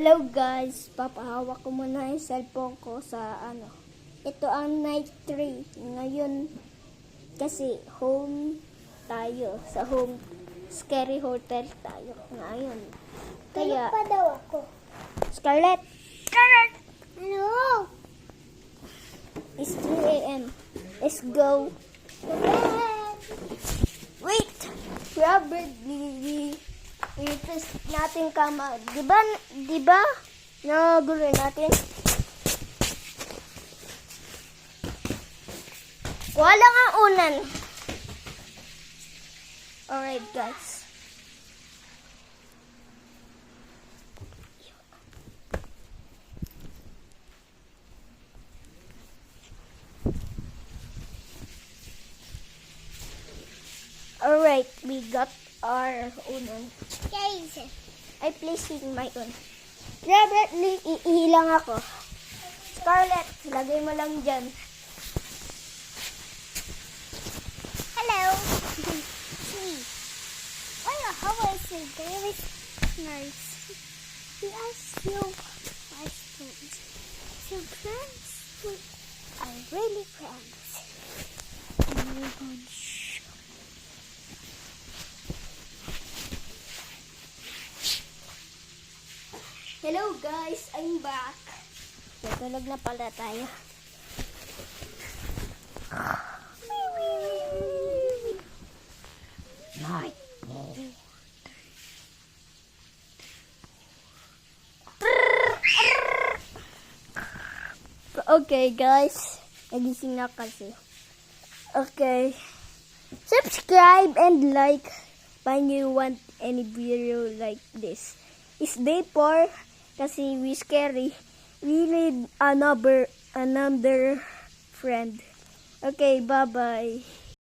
Hello guys, papahawak ko muna yung cellphone ko sa Ito ang night 3. Ngayon kasi home tayo. Sa home scary hotel tayo ngayon. Kaya Tulog pa daw ako. Scarlett, Ano? it's 3 a.m. Let's go. Wait! Robert, i-test natin kama. Diba? Nagulo natin. Kuha lang ang unan. Alright, guys. Alright, we got our unan. Guys, I placing my own. Robert, ihilang ako. Scarlett, lagay mo lang dyan. hello. See. How was it? Very nice. We are so nice friends. So friends, we are really friends. Oh my gosh. Hello guys, I'm back. Natulog na pala tayo. Night. Okay guys, nagising na kasi. Okay. Subscribe and like when you want any video like this. It's day 4 kasi we scary. We need another friend. Okay, bye-bye.